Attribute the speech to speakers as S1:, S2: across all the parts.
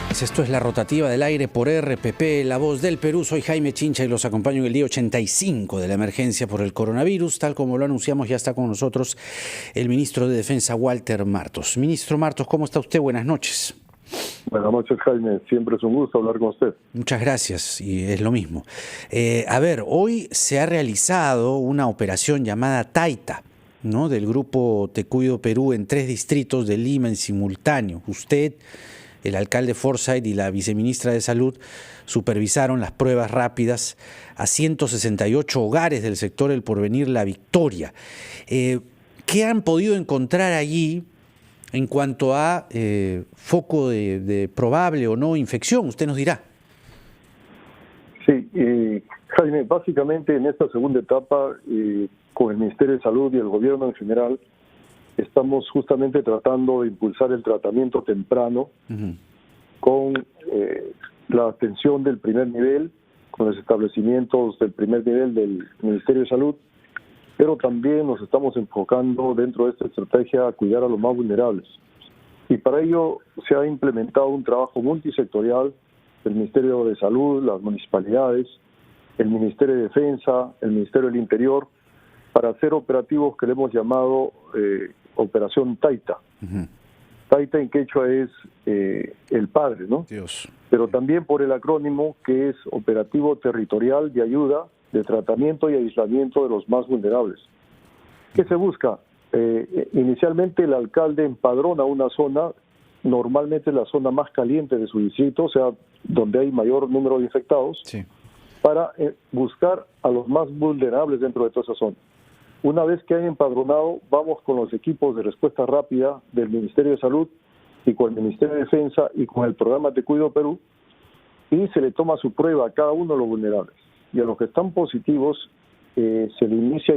S1: Esto es la rotativa del aire por RPP, La Voz del Perú. Soy Jaime Chincha y los acompaño en el día 85 de la emergencia por el coronavirus. Tal como lo anunciamos, ya está con nosotros el ministro de Defensa, Walter Martos. Ministro Martos, ¿cómo está usted? Buenas noches.
S2: Buenas noches, Jaime. Siempre es un gusto hablar con usted.
S1: Muchas gracias, y es lo mismo. Hoy se ha realizado una operación llamada Taita, ¿no?, del grupo Te Cuido Perú en 3 distritos de Lima en simultáneo. Usted, el alcalde Forsyth y la viceministra de Salud supervisaron las pruebas rápidas a 168 hogares del sector El Porvenir La Victoria. ¿Qué han podido encontrar allí en cuanto a foco de probable o no infección? Usted nos dirá.
S2: Sí, Jaime, básicamente en esta segunda etapa, con el Ministerio de Salud y el gobierno en general, estamos justamente tratando de impulsar el tratamiento temprano con la atención del primer nivel, con los establecimientos del primer nivel del Ministerio de Salud, pero también nos estamos enfocando dentro de esta estrategia a cuidar a los más vulnerables. Y para ello se ha implementado un trabajo multisectorial del Ministerio de Salud, las municipalidades, el Ministerio de Defensa, el Ministerio del Interior, para hacer operativos que le hemos llamado Operación Taita. Taita en quechua es el padre, ¿no?
S1: Dios.
S2: Pero también por el acrónimo que es Operativo Territorial de Ayuda, de Tratamiento y Aislamiento de los Más Vulnerables. ¿Qué se busca? Inicialmente el alcalde empadrona una zona, normalmente la zona más caliente de su distrito, o sea, donde hay mayor número de infectados,
S1: Sí,
S2: para buscar a los más vulnerables dentro de toda esa zona. Una vez que han empadronado, vamos con los equipos de respuesta rápida del Ministerio de Salud y con el Ministerio de Defensa y con el programa Te Cuido Perú, y se le toma su prueba a cada uno de los vulnerables. Y a los que están positivos se le inicia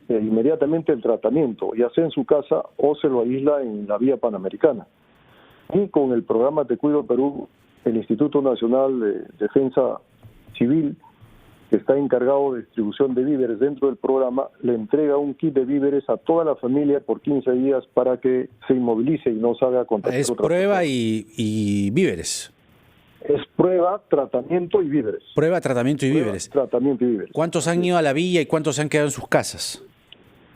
S2: inmediatamente el tratamiento, ya sea en su casa o se lo aísla en la vía panamericana. Y con el programa Te Cuido Perú, el Instituto Nacional de Defensa Civil, que está encargado de distribución de víveres dentro del programa, le entrega un kit de víveres a toda la familia por 15 días para que se inmovilice y no salga a contagiar.
S1: es prueba y víveres.
S2: Es prueba, tratamiento y víveres.
S1: Prueba, tratamiento y
S2: Prueba,
S1: víveres.
S2: Tratamiento y víveres.
S1: ¿Cuántos han ido a la villa y cuántos se han quedado en sus casas?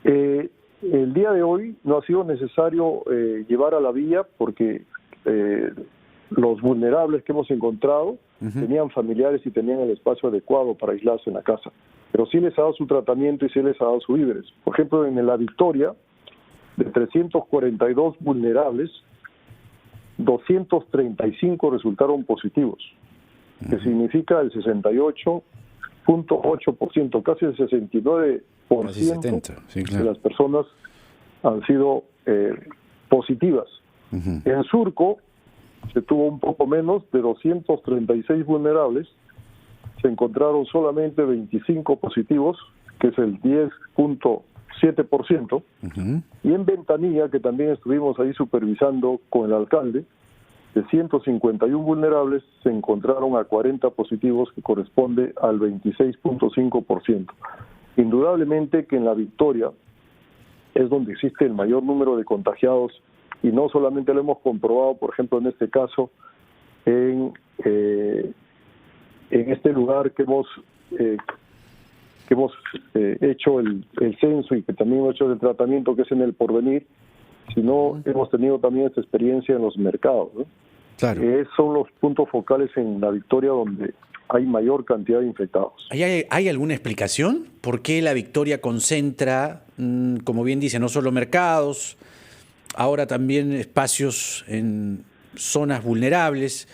S2: El día de hoy no ha sido necesario llevar a la villa porque los vulnerables que hemos encontrado tenían familiares y tenían el espacio adecuado para aislarse en la casa. Pero sí les ha dado su tratamiento y sí les ha dado sus víveres. Por ejemplo, en La Victoria, de 342 vulnerables, 235 resultaron positivos, que significa el 68.8%, casi el 69%
S1: Casi 70, sí, claro,
S2: de las personas han sido positivas. En Surco se tuvo un poco menos, de 236 vulnerables, se encontraron solamente 25 positivos, que es el 10.7%, y en Ventanilla, que también estuvimos ahí supervisando con el alcalde, de 151 vulnerables se encontraron a 40 positivos, que corresponde al 26.5%. Indudablemente que en La Victoria es donde existe el mayor número de contagiados, y no solamente lo hemos comprobado, por ejemplo, en este caso, en este lugar que hemos hecho el censo y que también hemos hecho el tratamiento, que es en El Porvenir, sino hemos tenido también esta experiencia en los mercados, ¿no?
S1: Claro.
S2: Son los puntos focales en La Victoria donde hay mayor cantidad de infectados.
S1: ¿Hay alguna explicación? ¿Por qué La Victoria concentra, como bien dice, no solo mercados, ahora también espacios en zonas vulnerables,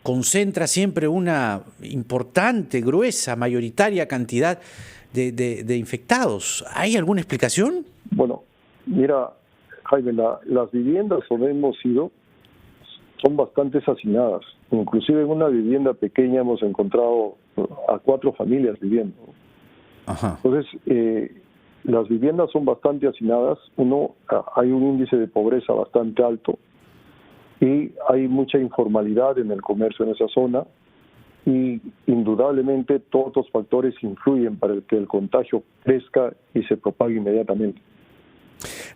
S1: concentra siempre una importante, gruesa, mayoritaria cantidad de infectados? ¿Hay alguna explicación?
S2: Bueno, mira, Jaime, las viviendas donde hemos ido son bastante hacinadas. Inclusive en una vivienda pequeña hemos encontrado a 4 familias viviendo.
S1: Ajá.
S2: Entonces, las viviendas son bastante hacinadas. Hay un índice de pobreza bastante alto y hay mucha informalidad en el comercio en esa zona, y indudablemente todos los factores influyen para que el contagio crezca y se propague inmediatamente.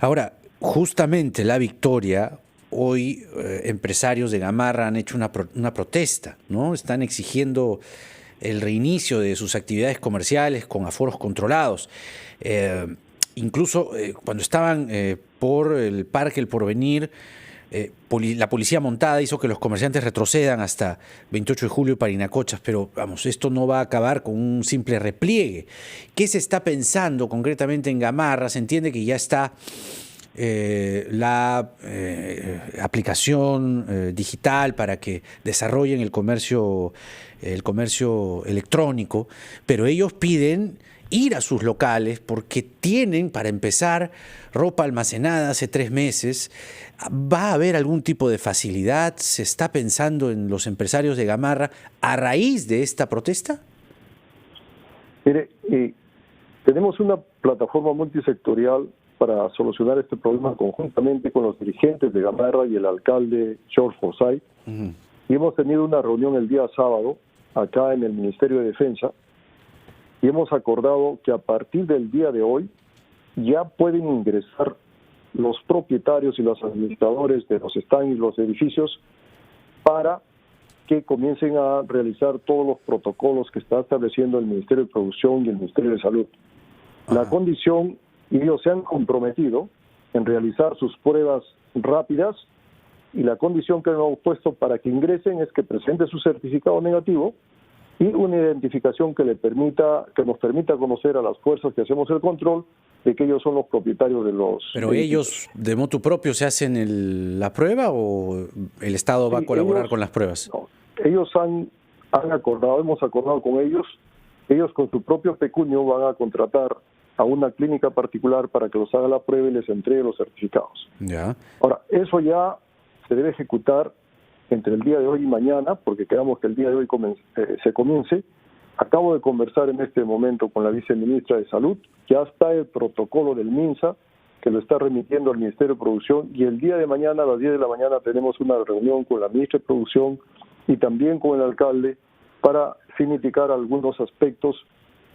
S1: Ahora, justamente La Victoria hoy empresarios de Gamarra han hecho una protesta, ¿no? Están exigiendo el reinicio de sus actividades comerciales con aforos controlados. Incluso cuando estaban por el Parque El Porvenir, la policía montada hizo que los comerciantes retrocedan hasta 28 de julio y Parinacochas, pero vamos, esto no va a acabar con un simple repliegue. ¿Qué se está pensando concretamente en Gamarra? Se entiende que ya está la aplicación digital para que desarrollen el comercio electrónico, pero ellos piden ir a sus locales porque tienen, para empezar, ropa almacenada hace 3 meses. ¿Va a haber algún tipo de facilidad? ¿Se está pensando en los empresarios de Gamarra a raíz de esta protesta?
S2: Mire, tenemos una plataforma multisectorial para solucionar este problema conjuntamente con los dirigentes de Gamarra y el alcalde George Forsyth. Y hemos tenido una reunión el día sábado acá en el Ministerio de Defensa y hemos acordado que a partir del día de hoy ya pueden ingresar los propietarios y los administradores de los stands y los edificios para que comiencen a realizar todos los protocolos que está estableciendo el Ministerio de Producción y el Ministerio de Salud. La condición, y ellos se han comprometido en realizar sus pruebas rápidas, y la condición que hemos puesto para que ingresen es que presente su certificado negativo y una identificación que nos permita conocer a las fuerzas que hacemos el control de que ellos son los propietarios de los...
S1: ¿Pero ellos de motu propio se hacen la prueba o el Estado va a colaborar con las pruebas?
S2: No, ellos han acordado, hemos acordado con ellos con su propio pecunio van a contratar a una clínica particular para que los haga la prueba y les entregue los certificados.
S1: Ya.
S2: Ahora, eso ya se debe ejecutar entre el día de hoy y mañana, porque queremos que el día de hoy se comience. Acabo de conversar en este momento con la viceministra de Salud, ya está el protocolo del MINSA, que lo está remitiendo al Ministerio de Producción, y el día de mañana a las 10 de la mañana tenemos una reunión con la ministra de Producción y también con el alcalde para significar algunos aspectos,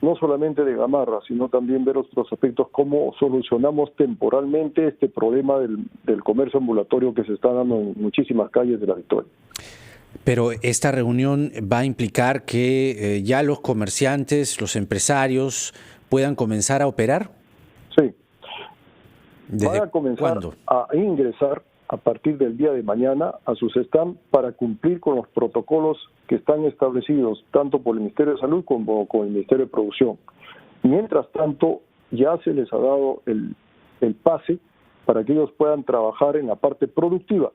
S2: no solamente de Gamarra, sino también ver otros aspectos, cómo solucionamos temporalmente este problema del comercio ambulatorio que se está dando en muchísimas calles de La Victoria.
S1: Pero esta reunión va a implicar que ya los comerciantes, los empresarios puedan comenzar a operar.
S2: Sí.
S1: ¿Desde
S2: van a comenzar
S1: cuándo?
S2: a ingresar a partir del día de mañana a sus stands para cumplir con los protocolos que están establecidos tanto por el Ministerio de Salud como con el Ministerio de Producción. Mientras tanto, ya se les ha dado el pase para que ellos puedan trabajar en la parte productiva.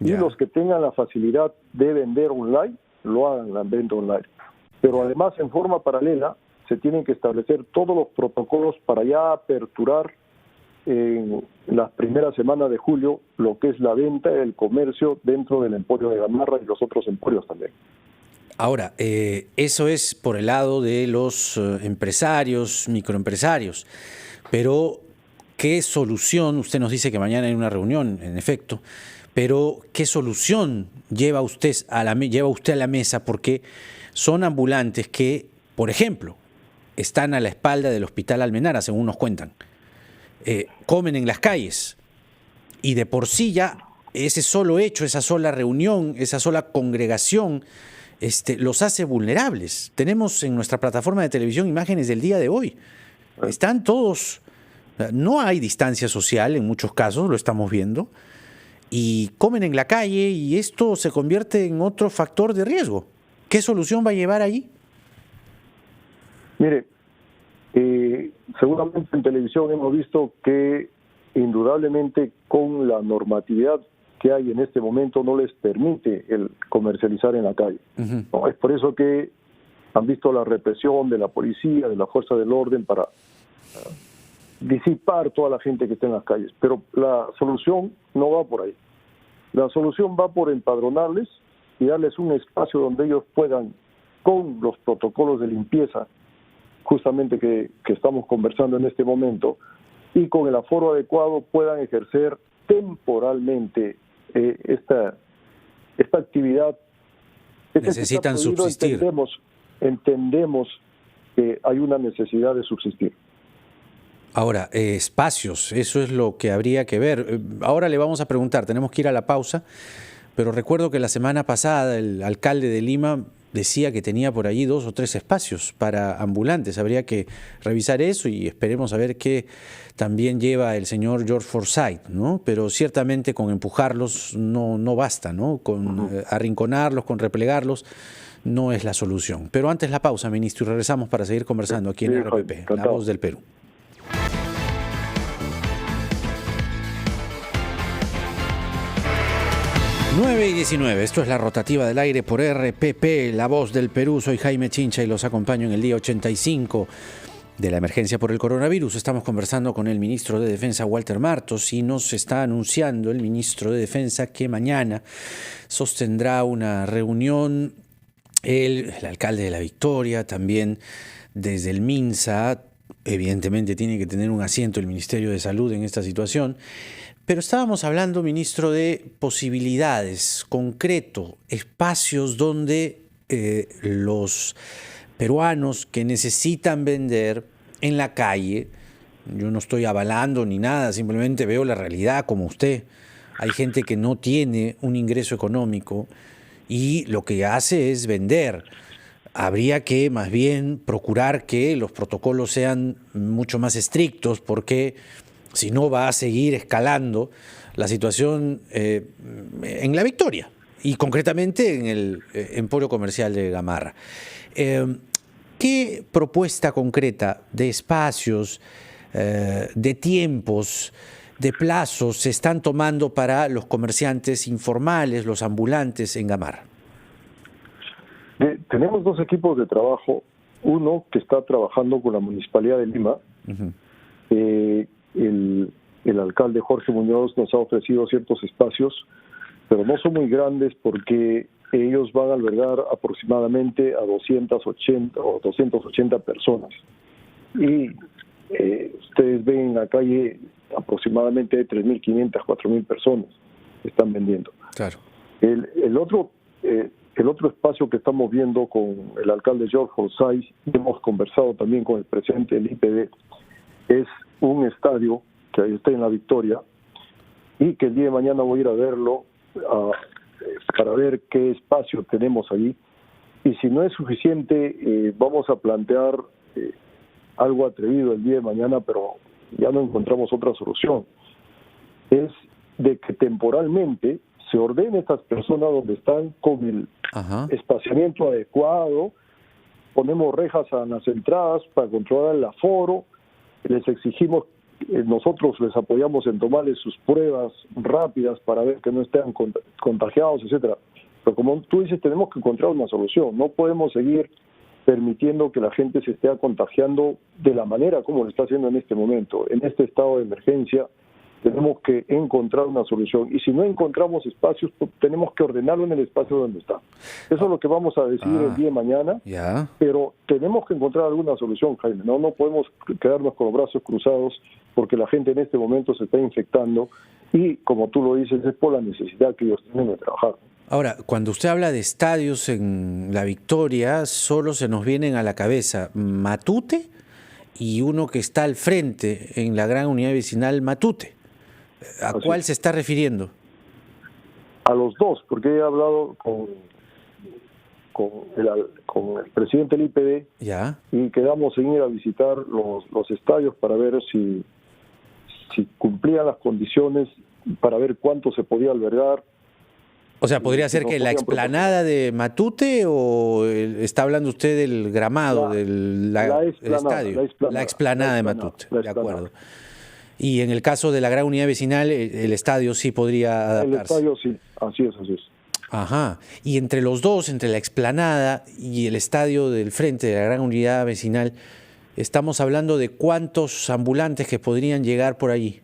S2: Y los que tengan la facilidad de vender online, lo hagan la venta online. Pero además, en forma paralela, se tienen que establecer todos los protocolos para ya aperturar en las primeras semanas de julio lo que es la venta y el comercio dentro del emporio de Gamarra y los otros emporios también.
S1: Ahora, eso es por el lado de los empresarios, microempresarios, pero ¿qué solución? Usted nos dice que mañana hay una reunión, en efecto, pero ¿qué solución lleva usted a la mesa? Porque son ambulantes que, por ejemplo, están a la espalda del Hospital Almenara, según nos cuentan. Comen en las calles y de por sí ya ese solo hecho, esa sola reunión, esa sola congregación los hace vulnerables. Tenemos en nuestra plataforma de televisión imágenes del día de hoy. Están todos, no hay distancia social en muchos casos, lo estamos viendo, y comen en la calle y esto se convierte en otro factor de riesgo. ¿Qué solución va a llevar ahí?
S2: Mire, seguramente en televisión hemos visto que indudablemente con la normatividad que hay en este momento no les permite el comercializar en la calle. ¿No? Es por eso que han visto la represión de la policía, de la fuerza del orden para disipar toda la gente que está en las calles. Pero la solución no va por ahí. La solución va por empadronarles y darles un espacio donde ellos puedan, con los protocolos de limpieza justamente que estamos conversando en este momento, y con el aforo adecuado puedan ejercer temporalmente esta actividad.
S1: Necesitan subsistir.
S2: Entendemos que hay una necesidad de subsistir.
S1: Ahora, espacios, eso es lo que habría que ver. Ahora le vamos a preguntar, tenemos que ir a la pausa, pero recuerdo que la semana pasada el alcalde de Lima decía que tenía por allí 2 o 3 espacios para ambulantes. Habría que revisar eso y esperemos a ver qué también lleva el señor George Forsyth, ¿no? Pero ciertamente con empujarlos no basta, ¿no? Con arrinconarlos, con replegarlos, no es la solución. Pero antes la pausa, ministro, y regresamos para seguir conversando aquí en RPP, La Voz del Perú. 9:19, esto es la rotativa del aire por RPP, La Voz del Perú. Soy Jaime Chincha y los acompaño en el día 85 de la emergencia por el coronavirus. Estamos conversando con el ministro de Defensa, Walter Martos, y nos está anunciando el ministro de Defensa que mañana sostendrá una reunión, el alcalde de La Victoria, también desde el MINSA. Evidentemente tiene que tener un asiento el Ministerio de Salud en esta situación. Pero estábamos hablando, ministro, de posibilidades, concreto, espacios donde los peruanos que necesitan vender en la calle, yo no estoy avalando ni nada, simplemente veo la realidad como usted. Hay gente que no tiene un ingreso económico y lo que hace es vender. Habría que más bien procurar que los protocolos sean mucho más estrictos, porque si no va a seguir escalando la situación en La Victoria y concretamente en el emporio comercial de Gamarra. ¿Qué propuesta concreta de espacios, de tiempos, de plazos se están tomando para los comerciantes informales, los ambulantes en Gamarra?
S2: Tenemos 2 equipos de trabajo, uno que está trabajando con la Municipalidad de Lima. El alcalde Jorge Muñoz nos ha ofrecido ciertos espacios, pero no son muy grandes porque ellos van a albergar aproximadamente a 280 personas. Y ustedes ven en la calle aproximadamente 3.500, 4.000 personas que están vendiendo.
S1: Claro.
S2: El otro espacio que estamos viendo con el alcalde George Forsyth, y hemos conversado también con el presidente del IPD, es un estadio que ahí está en La Victoria y que el día de mañana voy a ir a verlo para ver qué espacio tenemos allí, y si no es suficiente vamos a plantear algo atrevido el día de mañana, pero ya no encontramos otra solución. Es de que temporalmente se ordene a estas personas donde están con el espaciamiento adecuado, ponemos rejas a las entradas para controlar el aforo, les exigimos, nosotros les apoyamos en tomarles sus pruebas rápidas para ver que no estén contagiados, etcétera. Pero como tú dices, tenemos que encontrar una solución. No podemos seguir permitiendo que la gente se esté contagiando de la manera como lo está haciendo en este momento. En este estado de emergencia tenemos que encontrar una solución, y si no encontramos espacios, pues tenemos que ordenarlo en el espacio donde está. Eso es lo que vamos a decidir el día de mañana, pero tenemos que encontrar alguna solución, Jaime. No podemos quedarnos con los brazos cruzados porque la gente en este momento se está infectando y, como tú lo dices, es por la necesidad que ellos tienen de trabajar.
S1: Ahora, cuando usted habla de estadios en La Victoria, solo se nos vienen a la cabeza Matute y uno que está al frente en la gran unidad vecinal Matute. ¿A cuál se está refiriendo?
S2: A los 2, porque he hablado con el presidente del IPD y quedamos en ir a visitar los estadios para ver si cumplían las condiciones, para ver cuánto se podía albergar.
S1: O sea, ¿podría ser que la explanada de Matute, o está hablando usted del gramado del estadio? La explanada de Matute, de acuerdo. Y en el caso de la gran unidad vecinal, el estadio sí podría adaptarse.
S2: El estadio sí, así es.
S1: Ajá. Y entre los dos, entre la explanada y el estadio del frente de la gran unidad vecinal, estamos hablando de cuántos ambulantes que podrían llegar por allí.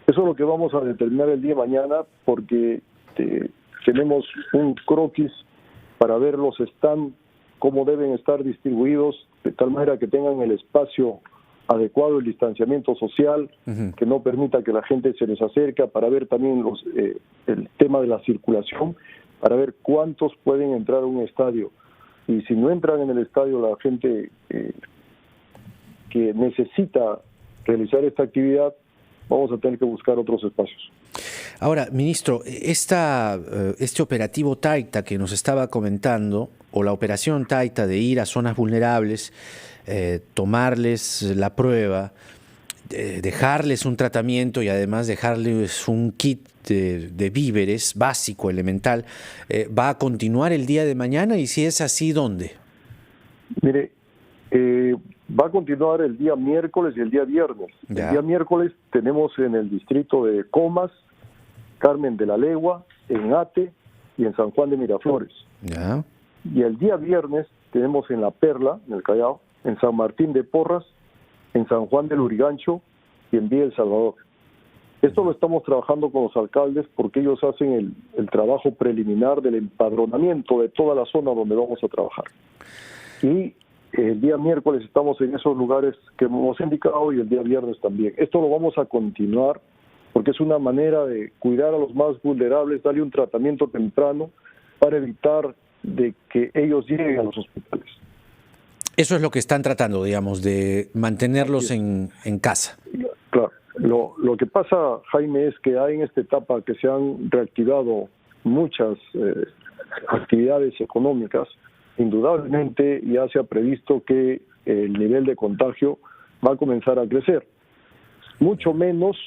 S2: Eso es lo que vamos a determinar el día de mañana, porque tenemos un croquis para ver los stands, cómo deben estar distribuidos, de tal manera que tengan el espacio adecuado, el distanciamiento social, que no permita que la gente se les acerque, para ver también el tema de la circulación, para ver cuántos pueden entrar a un estadio. Y si no entran en el estadio la gente que necesita realizar esta actividad, vamos a tener que buscar otros espacios.
S1: Ahora, ministro, este operativo Taita que nos estaba comentando, o la operación Taita de ir a zonas vulnerables, tomarles la prueba, dejarles un tratamiento y además dejarles un kit de víveres básico, elemental, ¿va a continuar el día de mañana? Y si es así, ¿dónde?
S2: Mire, va a continuar el día miércoles y el día viernes.
S1: Ya.
S2: El día miércoles tenemos en el distrito de Comas, Carmen de la Legua, en Ate y en San Juan de Miraflores.
S1: Ya.
S2: Y el día viernes tenemos en La Perla, en el Callao, en San Martín de Porras, en San Juan del Lurigancho y en Villa El Salvador. Esto lo estamos trabajando con los alcaldes porque ellos hacen el trabajo preliminar del empadronamiento de toda la zona donde vamos a trabajar. Y el día miércoles estamos en esos lugares que hemos indicado y el día viernes también. Esto lo vamos a continuar porque es una manera de cuidar a los más vulnerables, darle un tratamiento temprano para evitar de que ellos lleguen a los hospitales.
S1: Eso es lo que están tratando, digamos, de mantenerlos en casa.
S2: Claro. Lo que pasa, Jaime, es que hay en esta etapa que se han reactivado muchas actividades económicas. Indudablemente ya se ha previsto que el nivel de contagio va a comenzar a crecer. Mucho menos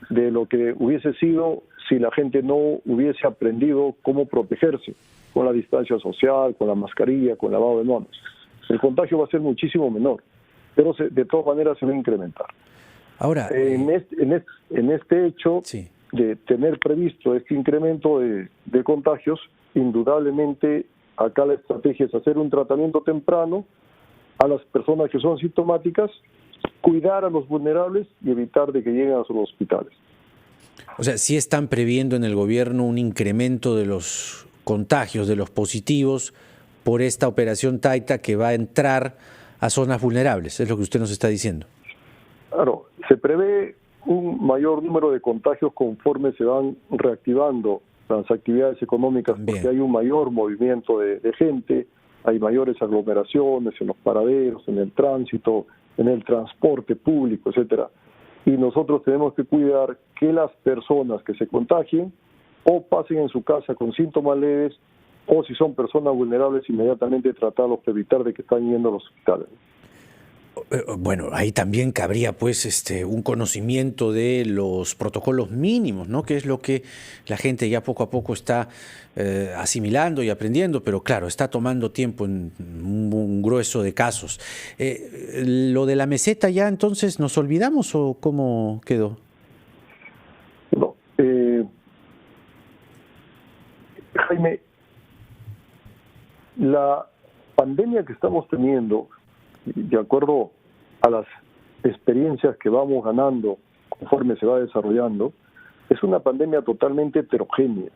S2: de lo que hubiese sido si la gente no hubiese aprendido cómo protegerse con la distancia social, con la mascarilla, con el lavado de manos. El contagio va a ser muchísimo menor, pero de todas maneras se va a incrementar.
S1: Ahora,
S2: en este hecho
S1: sí,
S2: de tener previsto este incremento de contagios, indudablemente acá la estrategia es hacer un tratamiento temprano a las personas que son sintomáticas, cuidar a los vulnerables y evitar de que lleguen a los hospitales.
S1: o sea, sí están previendo en el gobierno un incremento de los contagios, de los positivos, por esta operación Taita que va a entrar a zonas vulnerables, es lo que usted nos está diciendo.
S2: Claro, se prevé un mayor número de contagios conforme se van reactivando las actividades económicas, porque
S1: Bien.
S2: hay un mayor movimiento de gente, hay mayores aglomeraciones en los paraderos, en el tránsito, en el transporte público, etcétera. Y nosotros tenemos que cuidar que las personas que se contagien o pasen en su casa con síntomas leves, o si son personas vulnerables, inmediatamente tratarlos de evitar de que están yendo a los hospitales.
S1: Bueno, ahí también cabría pues un conocimiento de los protocolos mínimos, ¿no? Que es lo que la gente ya poco a poco está asimilando y aprendiendo, pero claro, está tomando tiempo en un grueso de casos. ¿Lo de la meseta ya entonces nos olvidamos o cómo quedó?
S2: No, Jaime, la pandemia que estamos teniendo, de acuerdo a las experiencias que vamos ganando conforme se va desarrollando, es una pandemia totalmente heterogénea.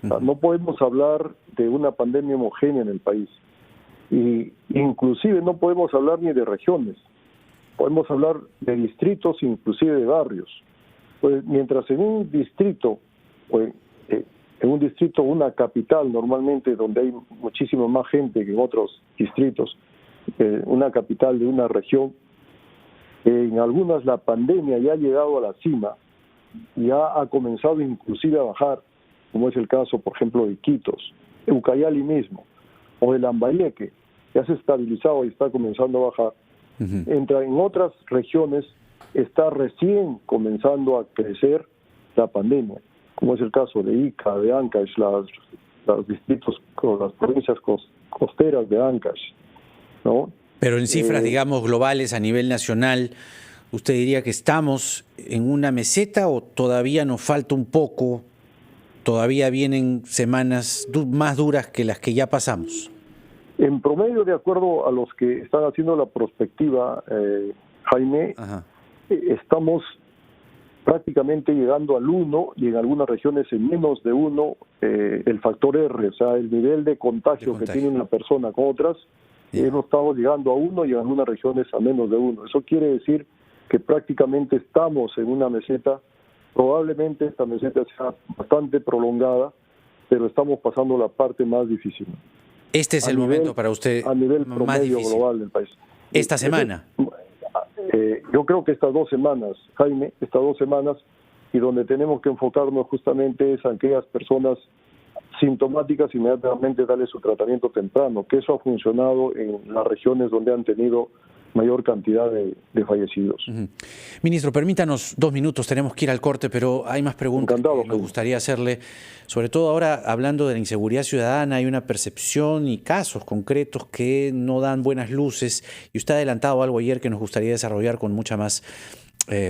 S2: O sea, no podemos hablar de una pandemia homogénea en el país. Y inclusive no podemos hablar ni de regiones. Podemos hablar de distritos, inclusive de barrios. Pues mientras en un distrito, una capital normalmente donde hay muchísima más gente que en otros distritos, una capital de una región, en algunas la pandemia ya ha llegado a la cima, ya ha comenzado inclusive a bajar, como es el caso, por ejemplo, de Iquitos, de Ucayali mismo, o de Lambayeque, ya se ha estabilizado y está comenzando a bajar. En otras regiones está recién comenzando a crecer la pandemia, como es el caso de Ica, de Ancash, los distritos, las provincias costeras de Ancash, ¿no?
S1: Pero en cifras, digamos, globales a nivel nacional, ¿usted diría que estamos en una meseta o todavía nos falta un poco? ¿Todavía vienen semanas más duras que las que ya pasamos?
S2: En promedio, de acuerdo a los que están haciendo la prospectiva, Jaime, estamos prácticamente llegando al 1 y en algunas regiones en menos de 1 el factor R, o sea, el nivel de contagio que tiene una persona con otras, no estamos llegando a 1 y en algunas regiones a menos de 1. Eso quiere decir que prácticamente estamos en una meseta, probablemente esta meseta sea bastante prolongada, pero estamos pasando la parte más difícil.
S1: Este es el momento para usted
S2: a nivel
S1: más
S2: promedio
S1: difícil.
S2: Global del país.
S1: ¿Esta semana?
S2: yo creo que estas 2 semanas, Jaime, estas 2 semanas, y donde tenemos que enfocarnos justamente es a aquellas personas sintomáticas, inmediatamente darle su tratamiento temprano, que eso ha funcionado en las regiones donde han tenido mayor cantidad de fallecidos.
S1: Ministro, permítanos 2 minutos, tenemos que ir al corte, pero hay más preguntas.
S2: Encantado,
S1: que me gustaría hacerle, sobre todo ahora hablando de la inseguridad ciudadana. Hay una percepción y casos concretos que no dan buenas luces, y usted ha adelantado algo ayer que nos gustaría desarrollar con mucha más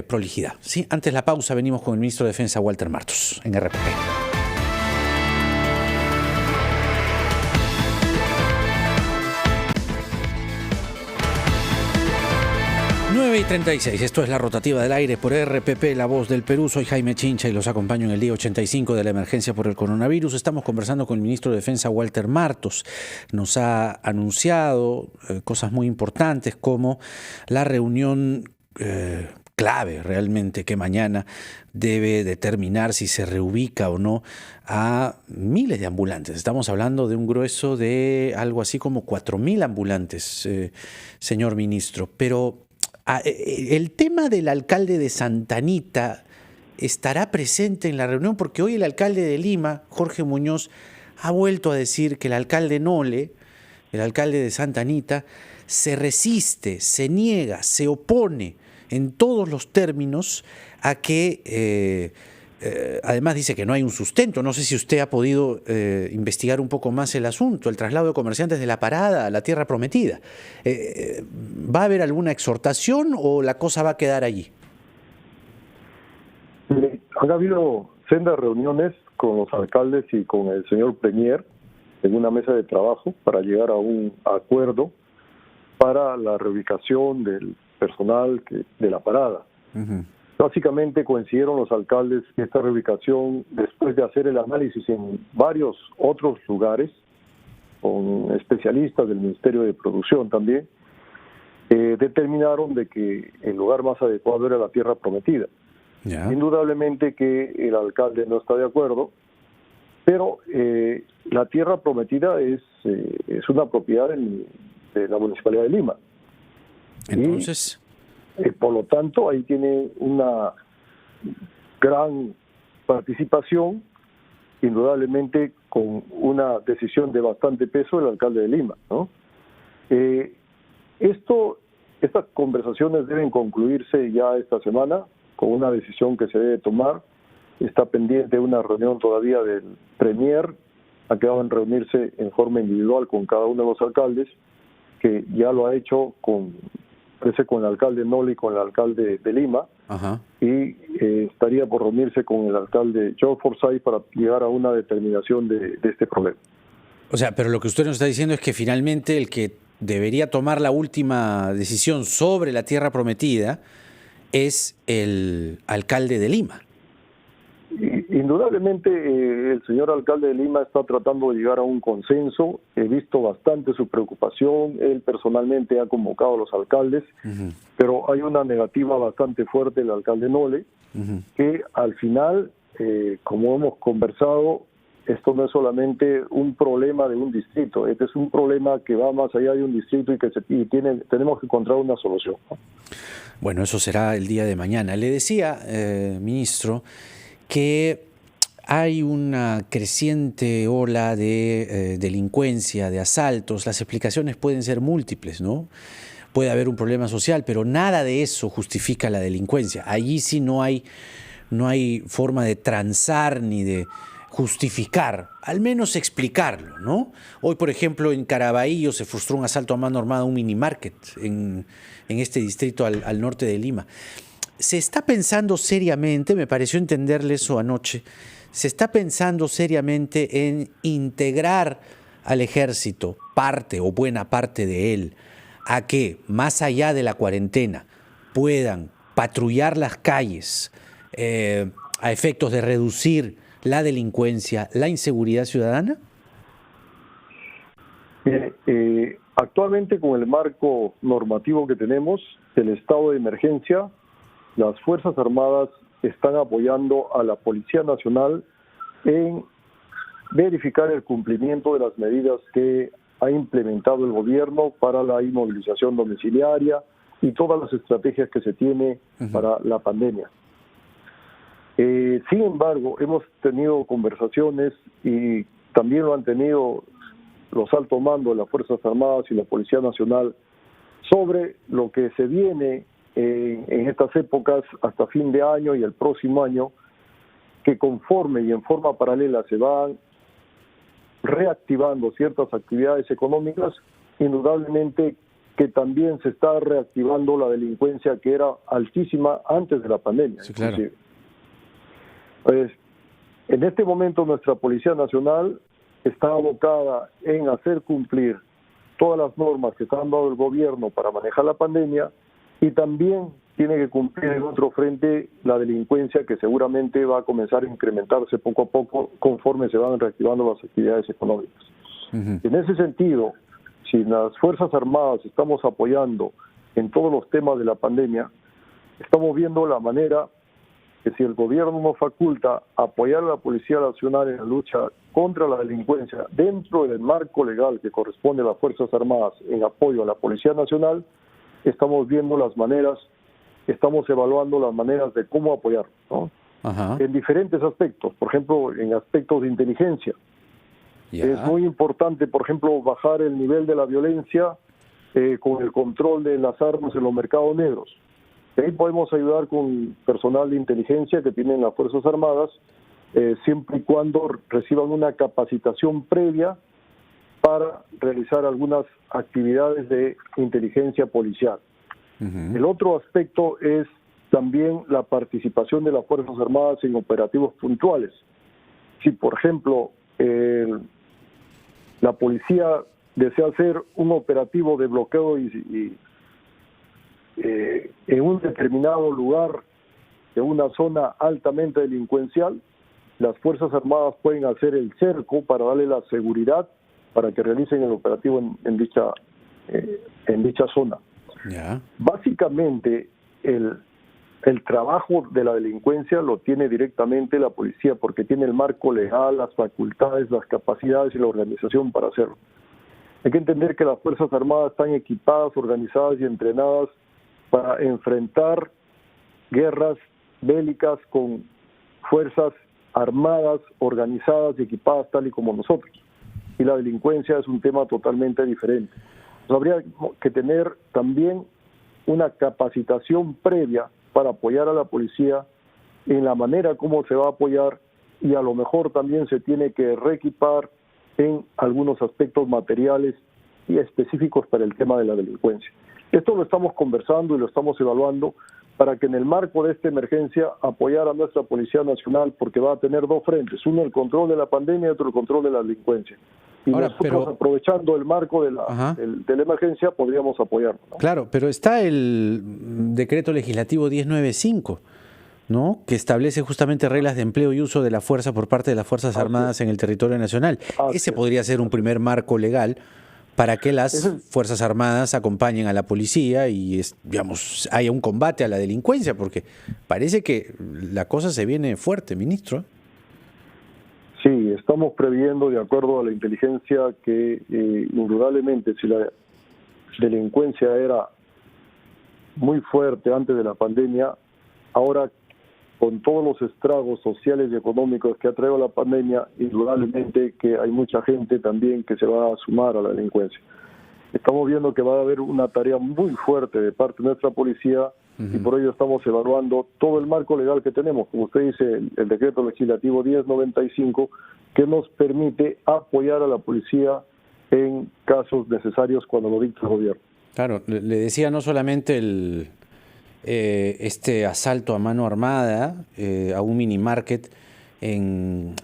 S1: prolijidad. ¿Sí? Antes la pausa, venimos con el ministro de Defensa, Walter Martos, en RPP. 9:36, esto es La Rotativa del Aire por RPP, La Voz del Perú. Soy Jaime Chincha y los acompaño en el día 85 de la emergencia por el coronavirus. Estamos conversando con el ministro de Defensa, Walter Martos. Nos ha anunciado cosas muy importantes, como la reunión clave realmente, que mañana debe determinar si se reubica o no a miles de ambulantes. Estamos hablando de un grueso de algo así como 4.000 ambulantes, señor ministro. Pero el tema del alcalde de Santa Anita estará presente en la reunión, porque hoy el alcalde de Lima, Jorge Muñoz, ha vuelto a decir que el alcalde Nole, el alcalde de Santa Anita, se resiste, se niega, se opone en todos los términos a que, además dice que no hay un sustento. No sé si usted ha podido investigar un poco más el asunto, el traslado de comerciantes de La Parada a la Tierra Prometida. ¿Va a haber alguna exhortación o la cosa va a quedar allí?
S2: Han habido sendas reuniones con los alcaldes y con el señor Premier en una mesa de trabajo para llegar a un acuerdo para la reubicación del personal de La Parada. Básicamente coincidieron los alcaldes que esta reubicación, después de hacer el análisis en varios otros lugares, con especialistas del Ministerio de Producción también, determinaron de que el lugar más adecuado era la Tierra Prometida. Indudablemente que el alcalde no está de acuerdo, pero la Tierra Prometida es una propiedad de la Municipalidad de Lima.
S1: Entonces,
S2: por lo tanto, ahí tiene una gran participación, indudablemente con una decisión de bastante peso el alcalde de Lima, ¿no? Estas conversaciones deben concluirse ya esta semana con una decisión que se debe tomar. Está pendiente una reunión todavía del Premier. Ha quedado en reunirse en forma individual con cada uno de los alcaldes, que ya lo ha hecho con el alcalde Nole y con el alcalde de Lima. Y estaría por reunirse con el alcalde George Forsyth para llegar a una determinación de este problema.
S1: O sea, pero lo que usted nos está diciendo es que finalmente el que debería tomar la última decisión sobre la Tierra Prometida es el alcalde de Lima.
S2: Indudablemente el señor alcalde de Lima está tratando de llegar a un consenso. He visto bastante su preocupación. Él personalmente ha convocado a los alcaldes, pero hay una negativa bastante fuerte del alcalde Nole, que al final, como hemos conversado, esto no es solamente un problema de un distrito. Este es un problema que va más allá de un distrito y tenemos que encontrar una solución.
S1: Bueno, eso será el día de mañana. Le decía, ministro, que hay una creciente ola de delincuencia, de asaltos. Las explicaciones pueden ser múltiples, ¿no? Puede haber un problema social, pero nada de eso justifica la delincuencia. Allí sí no hay forma de transar ni de justificar, al menos explicarlo, ¿no? Hoy, por ejemplo, en Caraballo se frustró un asalto a mano armada a un minimarket en este distrito al norte de Lima. Se está pensando seriamente, me pareció entenderle eso anoche, se está pensando seriamente en integrar al ejército, parte o buena parte de él, a que, más allá de la cuarentena, puedan patrullar las calles a efectos de reducir la delincuencia, la inseguridad ciudadana.
S2: Actualmente, con el marco normativo que tenemos, el estado de emergencia, las Fuerzas Armadas están apoyando a la Policía Nacional en verificar el cumplimiento de las medidas que ha implementado el gobierno para la inmovilización domiciliaria, y todas las estrategias que se tiene para la pandemia. Sin embargo, hemos tenido conversaciones y también lo han tenido los altos mandos de las Fuerzas Armadas y la Policía Nacional sobre lo que se viene en estas épocas hasta fin de año y el próximo año, que conforme y en forma paralela se van reactivando ciertas actividades económicas, indudablemente que también se está reactivando la delincuencia que era altísima antes de la pandemia.
S1: Sí, claro.
S2: Pues, en este momento nuestra Policía Nacional está abocada en hacer cumplir todas las normas que está dando el gobierno para manejar la pandemia, y también tiene que cumplir en otro frente la delincuencia, que seguramente va a comenzar a incrementarse poco a poco conforme se van reactivando las actividades económicas. En ese sentido, si las Fuerzas Armadas estamos apoyando en todos los temas de la pandemia, estamos viendo la manera que, si el gobierno nos faculta apoyar a la Policía Nacional en la lucha contra la delincuencia dentro del marco legal que corresponde a las Fuerzas Armadas en apoyo a la Policía Nacional, estamos viendo las maneras, estamos evaluando las maneras de cómo apoyar, ¿no? En diferentes aspectos, por ejemplo, en aspectos de inteligencia. Es muy importante, por ejemplo, bajar el nivel de la violencia con el control de las armas en los mercados negros. Ahí podemos ayudar con personal de inteligencia que tienen las Fuerzas Armadas, siempre y cuando reciban una capacitación previa para realizar algunas actividades de inteligencia policial. El otro aspecto es también la participación de las Fuerzas Armadas en operativos puntuales. Si, por ejemplo, la policía desea hacer un operativo de bloqueo en un determinado lugar, en una zona altamente delincuencial, las Fuerzas Armadas pueden hacer el cerco para darle la seguridad para que realicen el operativo en dicha zona. Básicamente, el trabajo de la delincuencia lo tiene directamente la policía, porque tiene el marco legal, las facultades, las capacidades y la organización para hacerlo. Hay que entender que las Fuerzas Armadas están equipadas, organizadas y entrenadas para enfrentar guerras bélicas con fuerzas armadas, organizadas y equipadas tal y como nosotros. Y la delincuencia es un tema totalmente diferente. Habría que tener también una capacitación previa para apoyar a la policía en la manera como se va a apoyar, y a lo mejor también se tiene que reequipar en algunos aspectos materiales y específicos para el tema de la delincuencia. Esto lo estamos conversando y lo estamos evaluando para que en el marco de esta emergencia apoyar a nuestra Policía Nacional, porque va a tener dos frentes, uno el control de la pandemia y otro el control de la delincuencia. Y ahora, nosotros, aprovechando el marco de la emergencia, podríamos apoyarlo, ¿no?
S1: Claro, pero está el decreto legislativo 1095, ¿no?, que establece justamente reglas de empleo y uso de la fuerza por parte de las Fuerzas Armadas en el territorio nacional. Ese podría ser un primer marco legal para que las Fuerzas Armadas acompañen a la policía y, digamos, haya un combate a la delincuencia, porque parece que la cosa se viene fuerte, ministro.
S2: Sí, estamos previendo, de acuerdo a la inteligencia, que indudablemente, si la delincuencia era muy fuerte antes de la pandemia, ahora con todos los estragos sociales y económicos que ha traído la pandemia, indudablemente que hay mucha gente también que se va a sumar a la delincuencia. Estamos viendo que va a haber una tarea muy fuerte de parte de nuestra policía, y por ello estamos evaluando todo el marco legal que tenemos, como usted dice, el decreto legislativo 1095, que nos permite apoyar a la policía en casos necesarios cuando lo dicta el gobierno.
S1: Claro, le decía, no solamente este asalto a mano armada a un mini market en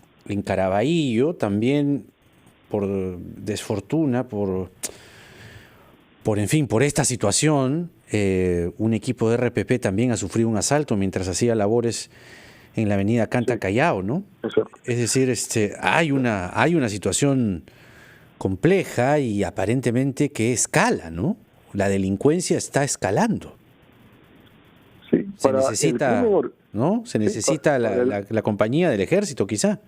S1: Caraballo, también por desfortuna, por esta situación, un equipo de RPP también ha sufrido un asalto mientras hacía labores en la avenida Canta Callao, ¿no? Es decir, hay una situación compleja y aparentemente que escala, ¿no? La delincuencia está escalando.
S2: Sí,
S1: se necesita, ¿no? Se necesita la compañía del ejército, quizá.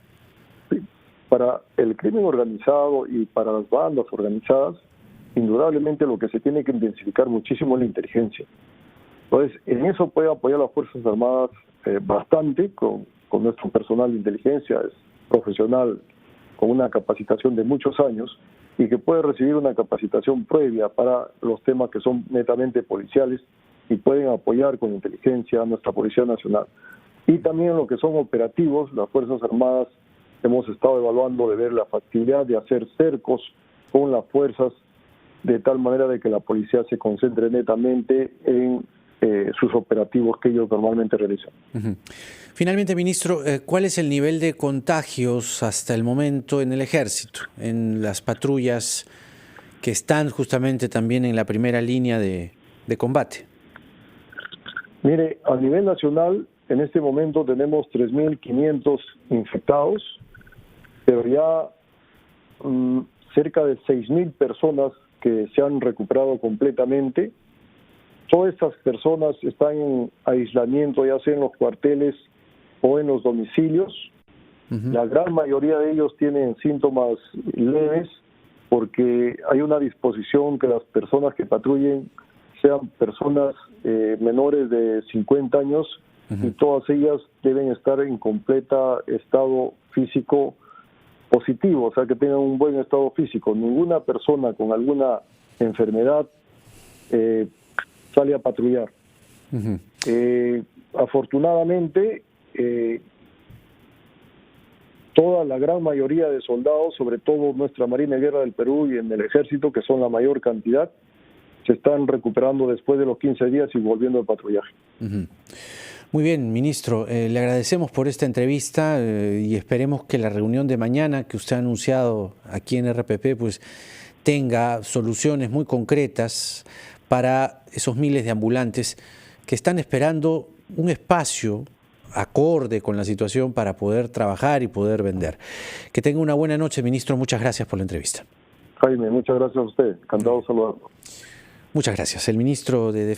S2: Sí. Para el crimen organizado y para las bandas organizadas, indudablemente lo que se tiene que intensificar muchísimo es la inteligencia. Entonces, en eso puede apoyar las Fuerzas Armadas bastante, con nuestro personal de inteligencia, es profesional, con una capacitación de muchos años, y que puede recibir una capacitación previa para los temas que son netamente policiales y pueden apoyar con inteligencia a nuestra Policía Nacional. Y también lo que son operativos, las Fuerzas Armadas hemos estado evaluando de ver la factibilidad de hacer cercos con las fuerzas de tal manera de que la policía se concentre netamente en sus operativos que ellos normalmente realizan.
S1: Finalmente, ministro, ¿cuál es el nivel de contagios hasta el momento en el Ejército, en las patrullas que están justamente también en la primera línea de combate?
S2: Mire, a nivel nacional, en este momento tenemos 3.500 infectados, pero ya cerca de 6.000 personas que se han recuperado completamente. Todas estas personas están en aislamiento, ya sea en los cuarteles o en los domicilios. La gran mayoría de ellos tienen síntomas leves porque hay una disposición que las personas que patrullen sean personas menores de 50 años y todas ellas deben estar en completa estado físico positivo, o sea que tengan un buen estado físico. Ninguna persona con alguna enfermedad sale a patrullar. Afortunadamente, toda la gran mayoría de soldados, sobre todo nuestra Marina de Guerra del Perú y en el Ejército, que son la mayor cantidad, se están recuperando después de los 15 días y volviendo al patrullaje.
S1: Muy bien, ministro, le agradecemos por esta entrevista y esperemos que la reunión de mañana que usted ha anunciado aquí en RPP pues tenga soluciones muy concretas para esos miles de ambulantes que están esperando un espacio acorde con la situación para poder trabajar y poder vender. Que tenga una buena noche, ministro. Muchas gracias por la entrevista.
S2: Jaime, muchas gracias a usted. Encantado de saludarlo.
S1: Muchas gracias. El ministro de Defensa